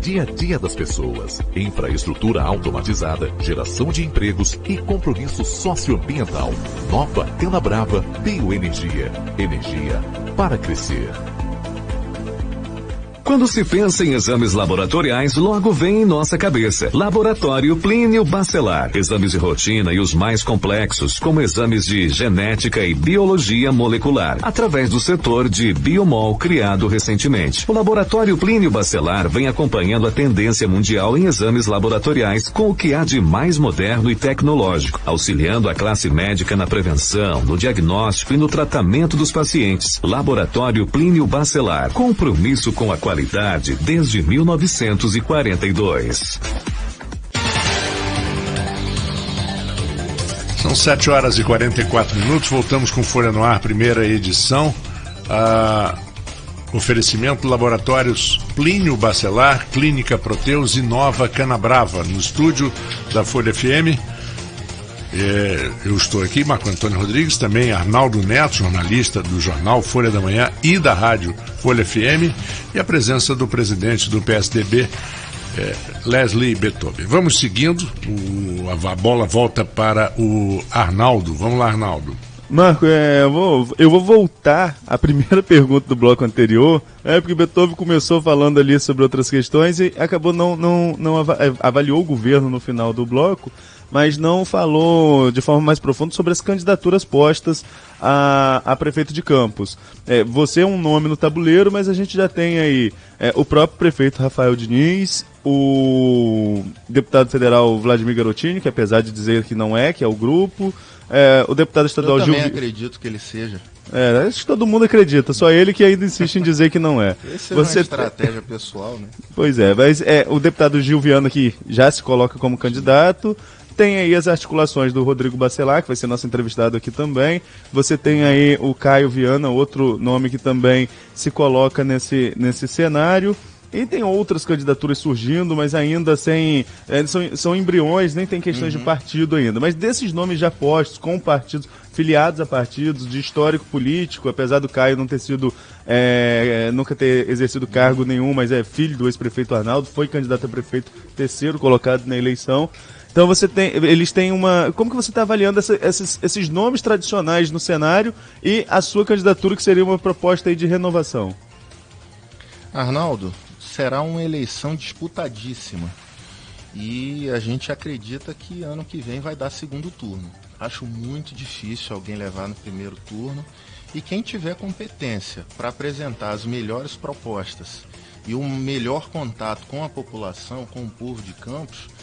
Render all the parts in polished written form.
dia a dia das pessoas, infraestrutura automatizada, geração de empregos e compromisso socioambiental. Nova Canabrava Bioenergia. Energia para crescer. Quando se pensa em exames laboratoriais, logo vem em nossa cabeça Laboratório Plínio Bacelar. Exames de rotina e os mais complexos, como exames de genética e biologia molecular, através do setor de Biomol criado recentemente. O Laboratório Plínio Bacelar vem acompanhando a tendência mundial em exames laboratoriais com o que há de mais moderno e tecnológico, auxiliando a classe médica na prevenção, no diagnóstico e no tratamento dos pacientes. Laboratório Plínio Bacelar. Compromisso com a qualidade desde 1942. São 7h44, voltamos com Folha no Ar, primeira edição. Oferecimento Laboratórios Plínio Bacelar, Clínica Proteus e Nova Canabrava, no estúdio da Folha FM. Eu estou aqui, Marco Antônio Rodrigues, também Arnaldo Neto, jornalista do jornal Folha da Manhã e da rádio Folha FM, e a presença do presidente do PSDB, Leslie Beethoven. Vamos seguindo, a bola volta para o Arnaldo. Vamos lá, Arnaldo. Marco, eu vou voltar à primeira pergunta do bloco anterior, porque Beethoven começou falando ali sobre outras questões e acabou não avaliou o governo no final do bloco, mas não falou de forma mais profunda sobre as candidaturas postas a prefeito de Campos. Você é um nome no tabuleiro, mas a gente já tem aí o próprio prefeito Rafael Diniz, o deputado federal Vladimir Garottini, que apesar de dizer que não é, que é o grupo, o deputado estadual Eu também acredito que ele seja. Acho que todo mundo acredita, só ele que ainda insiste em dizer que não é. Essa é uma estratégia pessoal, né? Pois mas o deputado Gil Viana, que já se coloca como candidato. Tem aí as articulações do Rodrigo Bacelar, que vai ser nosso entrevistado aqui também. Você tem aí o Caio Viana, outro nome que também se coloca nesse cenário. E tem outras candidaturas surgindo, mas ainda sem... são embriões, nem tem questões de partido ainda. Mas desses nomes já postos, com partidos, filiados a partidos, de histórico político, apesar do Caio não ter sido... nunca ter exercido cargo nenhum, mas é filho do ex-prefeito Arnaldo, foi candidato a prefeito, terceiro colocado na eleição. Então eles têm uma... Como que você está avaliando esses nomes tradicionais no cenário e a sua candidatura, que seria uma proposta aí de renovação? Arnaldo, será uma eleição disputadíssima. E a gente acredita que ano que vem vai dar segundo turno. Acho muito difícil alguém levar no primeiro turno. E quem tiver competência para apresentar as melhores propostas e um melhor contato com a população, com o povo de Campos,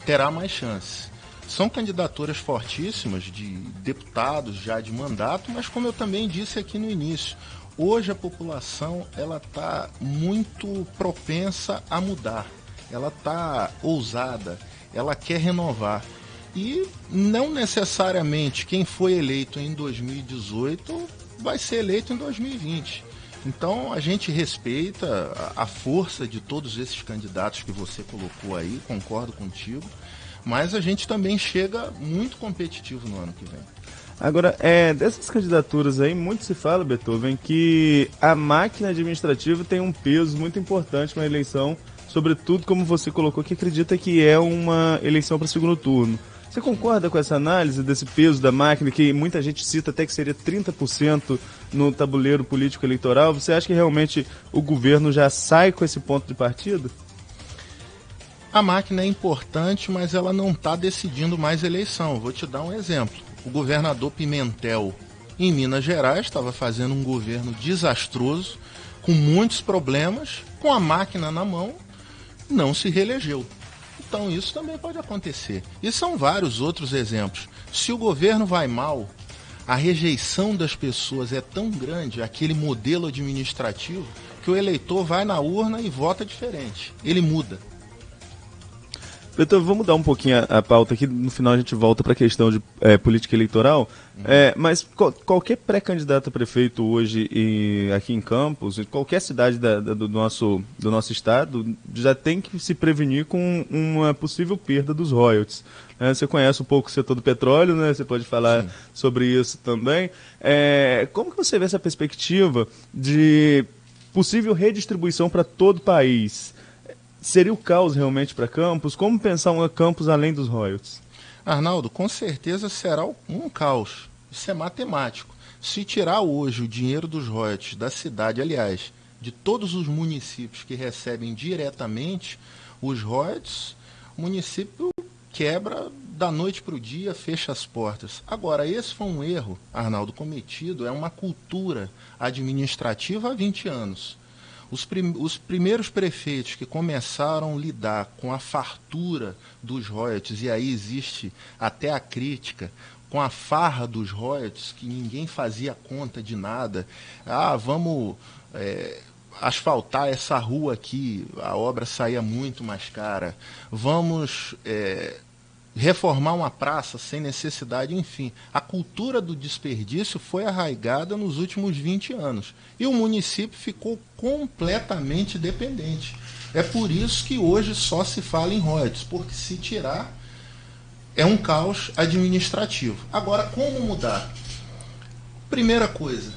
terá mais chance. São candidaturas fortíssimas de deputados já de mandato, mas como eu também disse aqui no início, hoje a população ela está muito propensa a mudar, ela está ousada, ela quer renovar. E não necessariamente quem foi eleito em 2018 vai ser eleito em 2020. Então a gente respeita a força de todos esses candidatos que você colocou aí, concordo contigo, mas a gente também chega muito competitivo no ano que vem. Agora, dessas candidaturas aí, muito se fala, Beethoven, que a máquina administrativa tem um peso muito importante na eleição, sobretudo como você colocou, que acredita que é uma eleição para segundo turno. Você concorda com essa análise desse peso da máquina, que muita gente cita até que seria 30% no tabuleiro político eleitoral? Você acha que realmente o governo já sai com esse ponto de partida? A máquina é importante, mas ela não está decidindo mais eleição. Vou te dar um exemplo. O governador Pimentel, em Minas Gerais, estava fazendo um governo desastroso, com muitos problemas, com a máquina na mão, não se reelegeu. Então isso também pode acontecer. E são vários outros exemplos. Se o governo vai mal, a rejeição das pessoas é tão grande, aquele modelo administrativo, que o eleitor vai na urna e vota diferente. Ele muda. Beethoven, vamos mudar um pouquinho a pauta aqui, no final a gente volta para a questão de política eleitoral, mas qualquer pré-candidato a prefeito hoje aqui em Campos, em qualquer cidade do nosso estado, já tem que se prevenir com uma possível perda dos royalties. Você conhece um pouco o setor do petróleo, né? Você pode falar Sim. sobre isso também. Como que você vê essa perspectiva de possível redistribuição para todo o país? seria o caos realmente para Campos? Como pensar um Campos além dos royalties? Arnaldo, com certeza será um caos. Isso é matemático. Se tirar hoje o dinheiro dos royalties da cidade, aliás, de todos os municípios que recebem diretamente os royalties, o município quebra da noite para o dia, fecha as portas. Agora, esse foi um erro, Arnaldo, cometido, é uma cultura administrativa há 20 anos. Os primeiros prefeitos que começaram a lidar com a fartura dos royalties, e aí existe até a crítica, com a farra dos royalties, que ninguém fazia conta de nada. Vamos asfaltar essa rua aqui, a obra saía muito mais cara. Vamos reformar uma praça sem necessidade, enfim. A cultura do desperdício foi arraigada nos últimos 20 anos. E o município ficou completamente dependente. É por isso que hoje só se fala em royalties, porque se tirar é um caos administrativo. Agora, como mudar? Primeira coisa,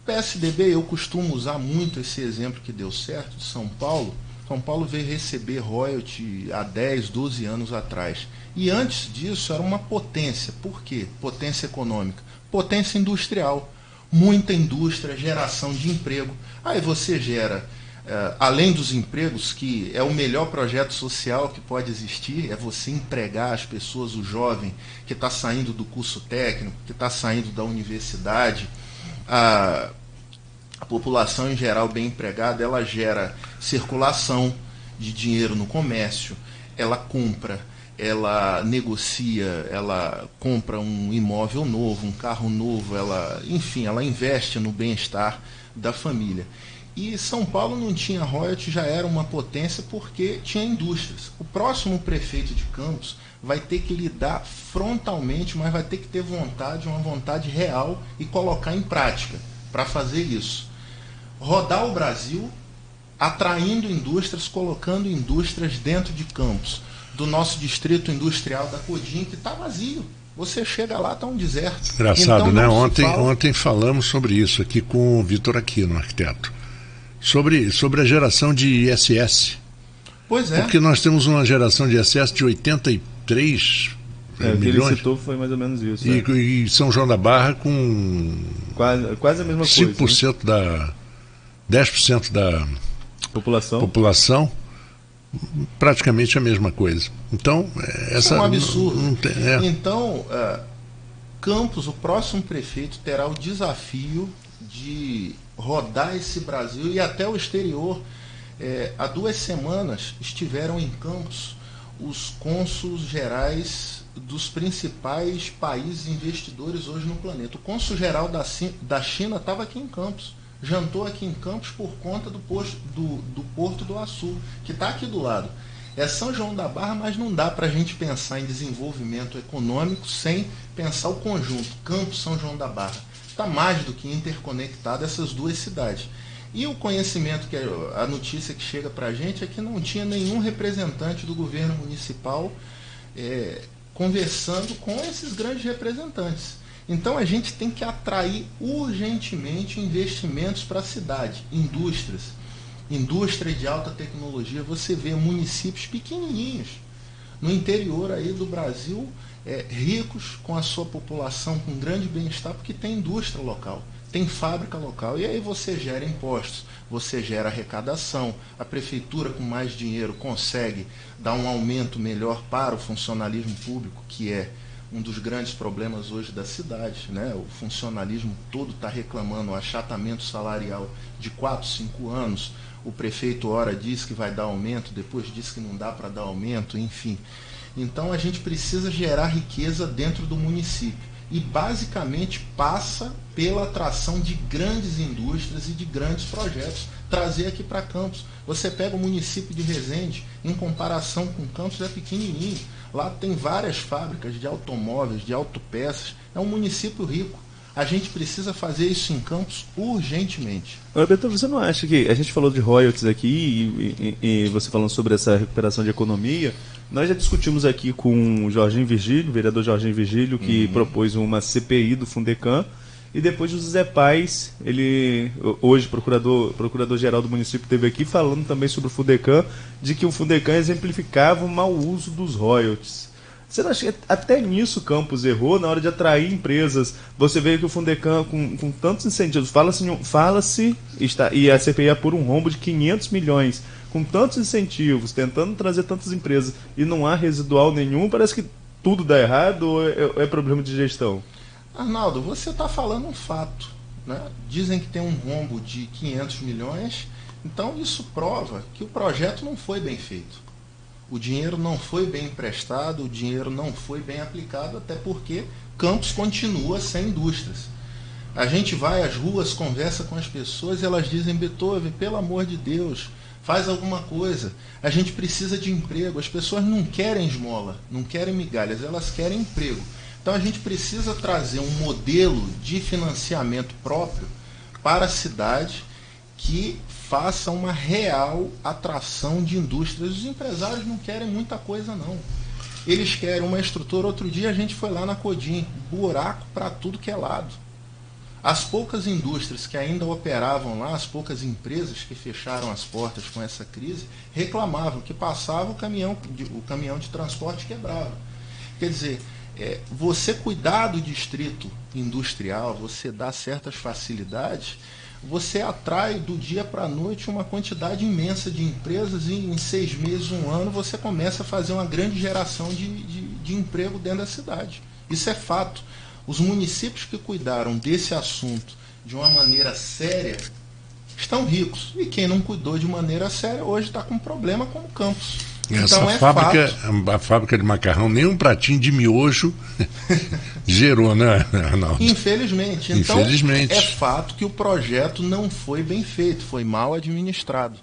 PSDB, eu costumo usar muito esse exemplo que deu certo, de São Paulo. São Paulo veio receber royalty há 10, 12 anos atrás. E antes disso era uma potência. Por quê? Potência econômica. Potência industrial. Muita indústria, geração de emprego. Aí você gera, além dos empregos, que é o melhor projeto social que pode existir, é você empregar as pessoas, o jovem que está saindo do curso técnico, que está saindo da universidade. A população em geral bem empregada, ela gera circulação de dinheiro no comércio, ela compra, ela negocia, ela compra um imóvel novo, um carro novo, ela investe no bem-estar da família. E São Paulo não tinha royalty, já era uma potência porque tinha indústrias. O próximo prefeito de Campos vai ter que lidar frontalmente, mas vai ter que ter vontade, uma vontade real e colocar em prática para fazer isso. Rodar o Brasil, atraindo indústrias, colocando indústrias dentro de Campos, do nosso distrito industrial da Codim, que está vazio. Você chega lá, está um deserto. Engraçado, então, né? Ontem falamos sobre isso aqui com o Vitor Aquino, arquiteto. Sobre a geração de ISS. Pois é. Porque nós temos uma geração de ISS de 83 milhões. O que ele citou foi mais ou menos isso. E São João da Barra com quase a mesma coisa. 5% né? 10% da população, praticamente a mesma coisa. Então, isso é um absurdo. Então, Campos, o próximo prefeito, terá o desafio de rodar esse Brasil e até o exterior. Há 2 semanas estiveram em Campos os cônsuls gerais dos principais países investidores hoje no planeta. O cônsul geral da China estava aqui em Campos, jantou aqui em Campos por conta do Porto do Açu, que está aqui do lado. É São João da Barra, mas não dá para a gente pensar em desenvolvimento econômico sem pensar o conjunto. Campos, São João da Barra. Está mais do que interconectado essas 2 cidades. E o conhecimento, que a notícia que chega para a gente é que não tinha nenhum representante do governo municipal conversando com esses grandes representantes. Então a gente tem que atrair urgentemente investimentos para a cidade, indústria de alta tecnologia. Você vê municípios pequenininhos no interior aí do Brasil, ricos, com a sua população com grande bem-estar, porque tem indústria local, tem fábrica local, e aí você gera impostos, você gera arrecadação, a prefeitura com mais dinheiro consegue dar um aumento melhor para o funcionalismo público, que é um dos grandes problemas hoje da cidade, né? O funcionalismo todo está reclamando um achatamento salarial de 4, 5 anos, o prefeito ora diz que vai dar aumento, depois diz que não dá para dar aumento, enfim. Então a gente precisa gerar riqueza dentro do município e basicamente passa pela atração de grandes indústrias e de grandes projetos, trazer aqui para Campos. Você pega o município de Resende, em comparação com Campos é pequenininho, lá tem várias fábricas de automóveis, de autopeças, é um município rico. A gente precisa fazer isso em Campos urgentemente. Beto, você não acha que a gente falou de royalties aqui e você falando sobre essa recuperação de economia, nós já discutimos aqui com o Jorginho Virgílio, o vereador Jorginho Virgílio, que propôs uma CPI do Fundecam, E depois o Zé Paz, ele, hoje procurador-geral do município, esteve aqui falando também sobre o Fundecam, de que o Fundecam exemplificava o mau uso dos royalties. Você não acha que até nisso o Campos errou na hora de atrair empresas? Você vê que o Fundecam, com tantos incentivos, fala-se e a CPI apura um rombo de 500 milhões, com tantos incentivos, tentando trazer tantas empresas, e não há residual nenhum, parece que tudo dá errado ou é problema de gestão? Arnaldo, você está falando um fato, né? Dizem que tem um rombo de 500 milhões, então isso prova que o projeto não foi bem feito. O dinheiro não foi bem emprestado, o dinheiro não foi bem aplicado, até porque Campos continua sem indústrias. A gente vai às ruas, conversa com as pessoas e elas dizem: Beethoven, pelo amor de Deus, faz alguma coisa. A gente precisa de emprego. As pessoas não querem esmola, não querem migalhas, elas querem emprego. Então a gente precisa trazer um modelo de financiamento próprio para a cidade que faça uma real atração de indústrias. Os empresários não querem muita coisa, não. Eles querem uma estrutura. Outro dia a gente foi lá na Codim, buraco para tudo que é lado. As poucas indústrias que ainda operavam lá, as poucas empresas que fecharam as portas com essa crise, reclamavam que passava o caminhão de transporte quebrava. Quer dizer, você cuidar do distrito industrial, você dá certas facilidades, você atrai do dia para a noite uma quantidade imensa de empresas e em 6 meses, 1 ano, você começa a fazer uma grande geração de emprego dentro da cidade. Isso é fato. Os municípios que cuidaram desse assunto de uma maneira séria estão ricos. E quem não cuidou de maneira séria hoje está com problema, como Campos. Então A fábrica de macarrão, nem um pratinho de miojo gerou, né, Arnaldo? Infelizmente. Então, é fato que o projeto não foi bem feito, foi mal administrado.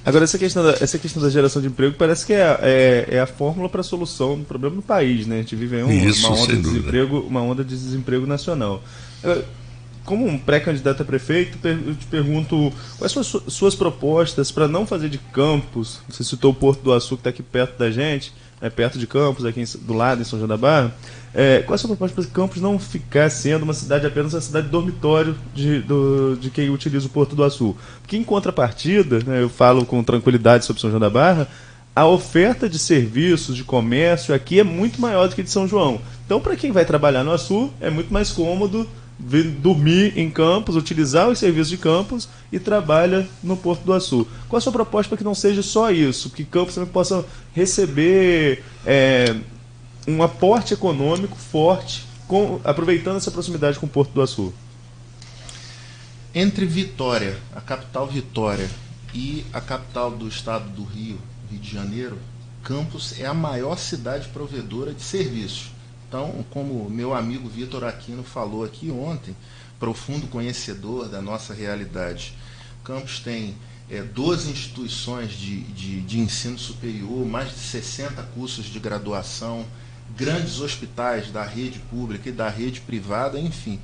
Agora, essa questão da geração de emprego parece que é a fórmula para a solução do problema no país, né? A gente vive aí uma onda de desemprego nacional. Como um pré-candidato a prefeito, eu te pergunto quais são as suas propostas para não fazer de Campos, você citou o Porto do Açu, que está aqui perto da gente, perto de Campos, aqui do lado, em São João da Barra. Qual é a sua proposta para que Campos não ficar sendo apenas uma cidade dormitório de quem utiliza o Porto do Açu? Porque em contrapartida, né, eu falo com tranquilidade sobre São João da Barra, a oferta de serviços, de comércio aqui é muito maior do que de São João. Então, para quem vai trabalhar no Açu, é muito mais cômodo dormir em Campos, utilizar os serviços de Campos e trabalha no Porto do Açu. Qual a sua proposta para que não seja só isso, que Campos também possa receber um aporte econômico forte, aproveitando essa proximidade com o Porto do Açu? Entre Vitória, a capital Vitória, e a capital do estado do Rio de Janeiro, Campos é a maior cidade provedora de serviços. Então, como meu amigo Vitor Aquino falou aqui ontem, profundo conhecedor da nossa realidade, Campos tem 12 instituições de ensino superior, mais de 60 cursos de graduação, grandes hospitais da rede pública e da rede privada, enfim,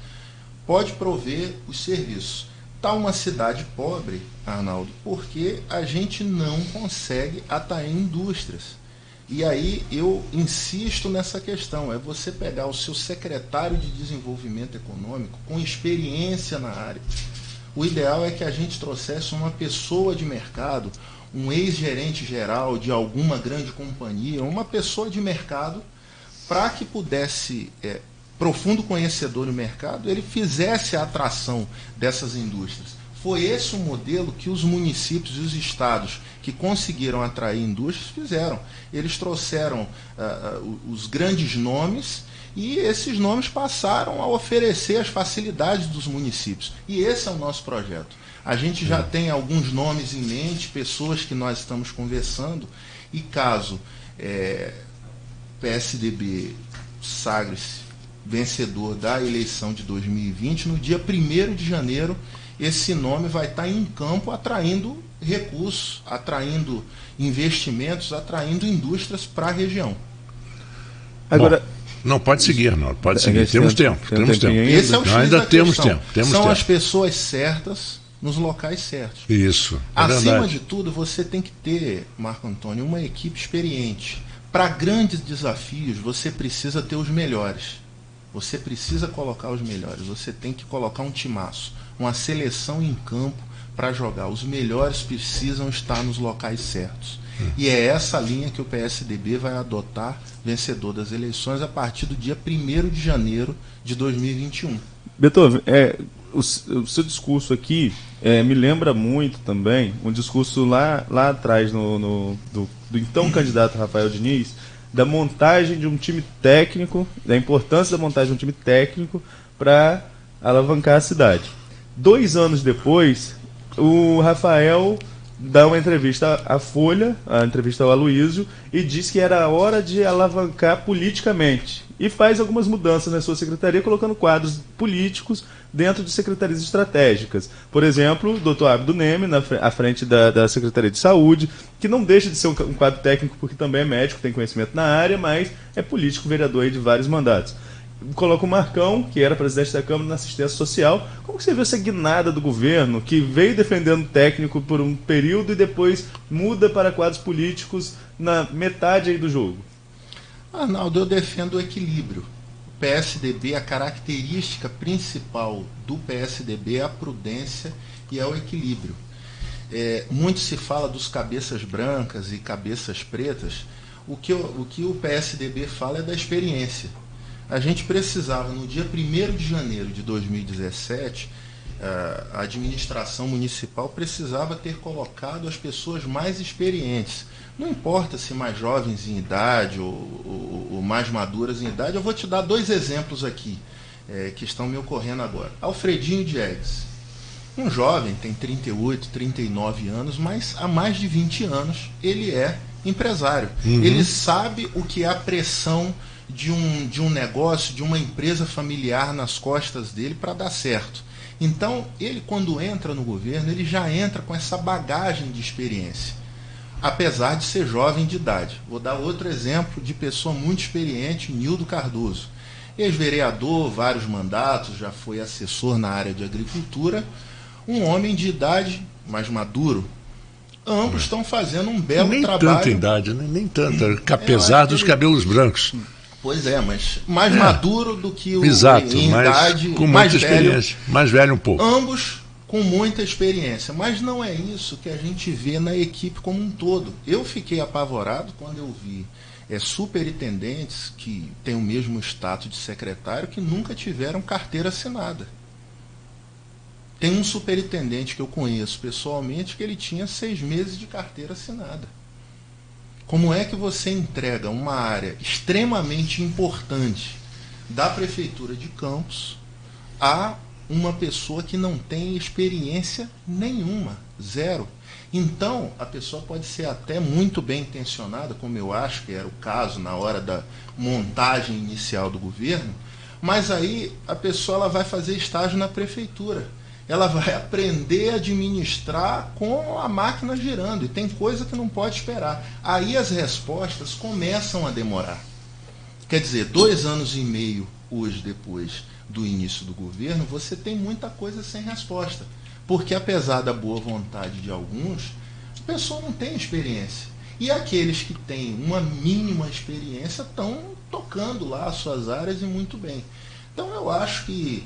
pode prover os serviços. Está uma cidade pobre, Arnaldo, porque a gente não consegue atrair indústrias. E aí eu insisto nessa questão, é você pegar o seu secretário de desenvolvimento econômico com experiência na área. O ideal é que a gente trouxesse uma pessoa de mercado, um ex-gerente geral de alguma grande companhia, uma pessoa de mercado, para que pudesse, profundo conhecedor do mercado, ele fizesse a atração dessas indústrias. Foi esse o modelo que os municípios e os estados que conseguiram atrair indústrias fizeram. Eles trouxeram os grandes nomes e esses nomes passaram a oferecer as facilidades dos municípios. E esse é o nosso projeto. A gente já tem alguns nomes em mente, pessoas que nós estamos conversando, e caso PSDB sagre-se vencedor da eleição de 2020, no dia 1º de janeiro, esse nome vai estar em campo atraindo recursos, atraindo investimentos, atraindo indústrias para a região. Agora, bom, não, pode seguir, Arnaldo, pode seguir. Temos tempo. Esse é o X ainda da temos questão. tempo. São as pessoas certas nos locais certos. Isso. Acima de tudo, você tem que ter, Marco Antônio, uma equipe experiente. Para grandes desafios, você precisa ter os melhores. Você precisa colocar os melhores, você tem que colocar um timaço, uma seleção em campo para jogar. Os melhores precisam estar nos locais certos. E é essa linha que o PSDB vai adotar, vencedor das eleições, a partir do dia 1º de janeiro de 2021. Beethoven, o seu discurso aqui me lembra muito também um discurso lá atrás do então candidato Rafael Diniz, da montagem de um time técnico, da importância da montagem de um time técnico para alavancar a cidade. 2 anos depois, o Rafael dá uma entrevista à Folha, a entrevista ao Aloysio, e diz que era a hora de alavancar politicamente. E faz algumas mudanças na sua secretaria, colocando quadros políticos dentro de secretarias estratégicas. Por exemplo, o Dr. Abdo Neme, à frente da Secretaria de Saúde, que não deixa de ser um quadro técnico, porque também é médico, tem conhecimento na área, mas é político, vereador aí de vários mandatos. Coloca o Marcão, que era presidente da Câmara, na assistência social. Como que você viu essa guinada do governo, que veio defendendo o técnico por um período e depois muda para quadros políticos na metade aí do jogo? Arnaldo, eu defendo o equilíbrio. O PSDB, a característica principal do PSDB é a prudência e é o equilíbrio. Muito se fala dos cabeças brancas e cabeças pretas. O que o PSDB fala é da experiência. A gente precisava, no dia 1º de janeiro de 2017, a administração municipal precisava ter colocado as pessoas mais experientes. Não importa se mais jovens em idade ou mais maduras em idade. Eu vou te dar 2 exemplos aqui que estão me ocorrendo agora. Alfredinho Diegues, um jovem, tem 38, 39 anos, mas há mais de 20 anos ele é empresário. Ele sabe o que é a pressão de um negócio, de uma empresa familiar nas costas dele para dar certo. Então, ele, quando entra no governo, ele já entra com essa bagagem de experiência, apesar de ser jovem de idade. Vou dar outro exemplo de pessoa muito experiente, Nildo Cardoso. Ex-vereador, vários mandatos, já foi assessor na área de agricultura, um homem de idade mais maduro. Ambos estão fazendo um belo trabalho. Nem tanta idade, né? Nem tanta, apesar dos cabelos brancos. Pois é, mas mais maduro do que o Exato, em idade, com mais muita experiência, mais velho um pouco. Ambos com muita experiência, mas não é isso que a gente vê na equipe como um todo. Eu fiquei apavorado quando eu vi superintendentes que têm o mesmo status de secretário que nunca tiveram carteira assinada. Tem um superintendente que eu conheço pessoalmente que ele tinha 6 meses de carteira assinada. Como é que você entrega uma área extremamente importante da Prefeitura de Campos a uma pessoa que não tem experiência nenhuma, 0? Então, a pessoa pode ser até muito bem intencionada, como eu acho que era o caso na hora da montagem inicial do governo, mas aí a pessoa ela vai fazer estágio na Prefeitura. Ela vai aprender a administrar com a máquina girando, e tem coisa que não pode esperar. Aí as respostas começam a demorar. Quer dizer, 2 anos e meio hoje depois do início do governo, você tem muita coisa sem resposta. Porque apesar da boa vontade de alguns, a pessoa não tem experiência. E aqueles que têm uma mínima experiência estão tocando lá as suas áreas e muito bem. Então eu acho que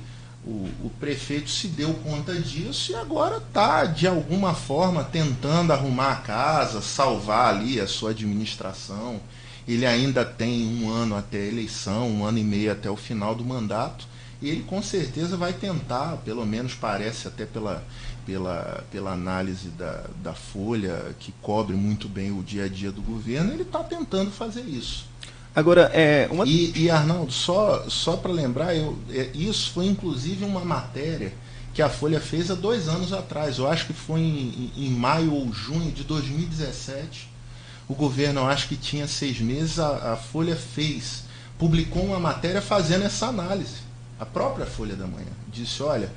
o prefeito se deu conta disso e agora está, de alguma forma, tentando arrumar a casa, salvar ali a sua administração. Ele ainda tem 1 ano até a eleição, 1 ano e meio até o final do mandato. E ele com certeza vai tentar, pelo menos parece até pela análise da Folha, que cobre muito bem o dia a dia do governo, ele está tentando fazer isso. Agora, E Arnaldo, só para lembrar, isso foi inclusive uma matéria que a Folha fez há 2 anos atrás. Eu acho que foi em maio ou junho de 2017. O governo, eu acho que tinha 6 meses, a Folha publicou uma matéria fazendo essa análise. A própria Folha da Manhã disse, olha,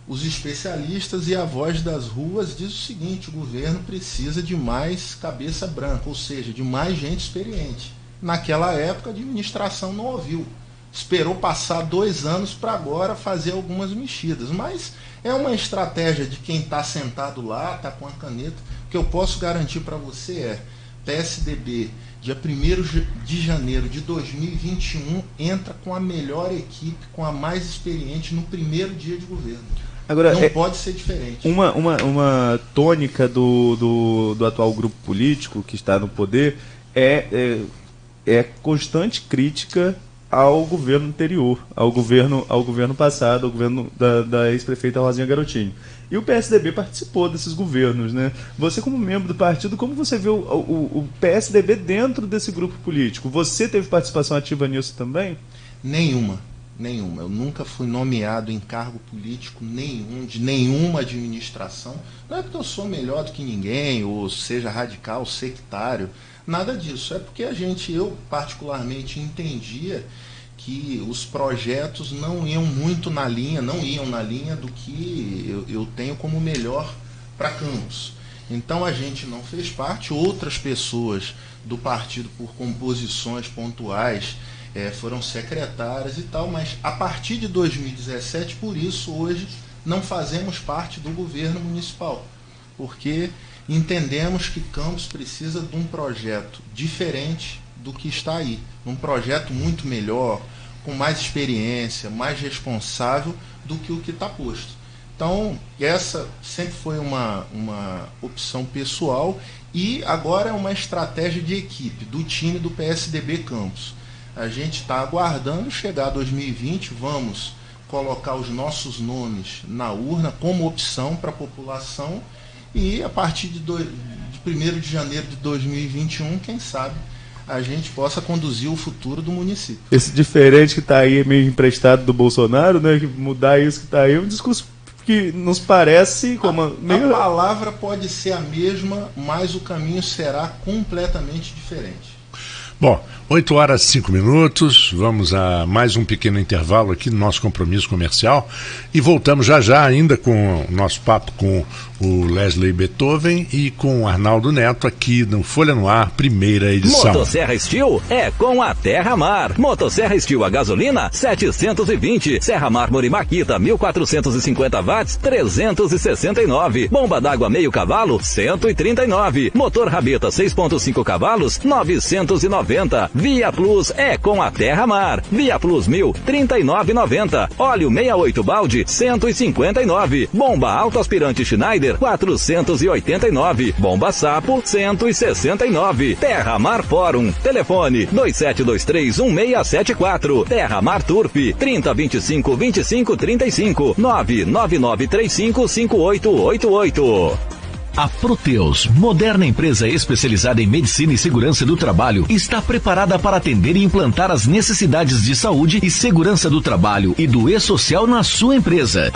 os especialistas e a voz das ruas diz o seguinte: o governo precisa de mais cabeça branca, ou seja, de mais gente experiente. Naquela época, a administração não ouviu. Esperou passar 2 anos para agora fazer algumas mexidas. Mas é uma estratégia de quem está sentado lá, está com a caneta. O que eu posso garantir para você PSDB, dia 1º de janeiro de 2021, entra com a melhor equipe, com a mais experiente no primeiro dia de governo. Agora, não pode ser diferente. Uma tônica do atual grupo político que está no poder é constante crítica ao governo anterior, ao governo passado, ao governo da ex-prefeita Rosinha Garotinho. E o PSDB participou desses governos, né? Você, como membro do partido, como você vê o PSDB dentro desse grupo político? Você teve participação ativa nisso também? Nenhuma. Eu nunca fui nomeado em cargo político nenhum, de nenhuma administração. Não é porque eu sou melhor do que ninguém, ou seja radical, sectário, nada disso. É porque eu particularmente entendia que os projetos não iam na linha do que eu tenho como melhor para Campos. Então a gente não fez parte, outras pessoas do partido, por composições pontuais, foram secretárias e tal, mas a partir de 2017, por isso hoje não fazemos parte do governo municipal, porque entendemos que Campos precisa de um projeto diferente do que está aí, um projeto muito melhor, com mais experiência, mais responsável do que o que está posto. Então, essa sempre foi uma opção pessoal e agora é uma estratégia de equipe, do time do PSDB Campos. A gente está aguardando chegar 2020, vamos colocar os nossos nomes na urna como opção para a população e a partir de 1º de janeiro de 2021, quem sabe, a gente possa conduzir o futuro do município. Esse diferente que está aí, meio emprestado do Bolsonaro, né, que mudar isso que está aí, é um discurso que nos parece como... A palavra pode ser a mesma, mas o caminho será completamente diferente. Bom, 8h05, vamos a mais um pequeno intervalo aqui no nosso compromisso comercial e voltamos já ainda com o nosso papo com o Leslie Beethoven e com o Arnaldo Neto aqui no Folha no Ar, primeira edição. Motosserra Steel é com a Terra Mar. Motosserra Steel a gasolina, 720. Serra Mármore Makita, 1450 watts, 369. Bomba d'água meio cavalo, 139. Motor Rabeta 6.5 cavalos, 990. Via Plus é com a Terra Mar. Via Plus 1000, 39,90. Óleo 68 balde, 159. Bomba autoaspirante Schneider, 489. Bomba Sapo, 169. Terra Mar Fórum. Telefone 27231674. Terra Mar Turf 30252535 999355888. A Proteus, moderna empresa especializada em medicina e segurança do trabalho, está preparada para atender e implantar as necessidades de saúde e segurança do trabalho e do e-social na sua empresa.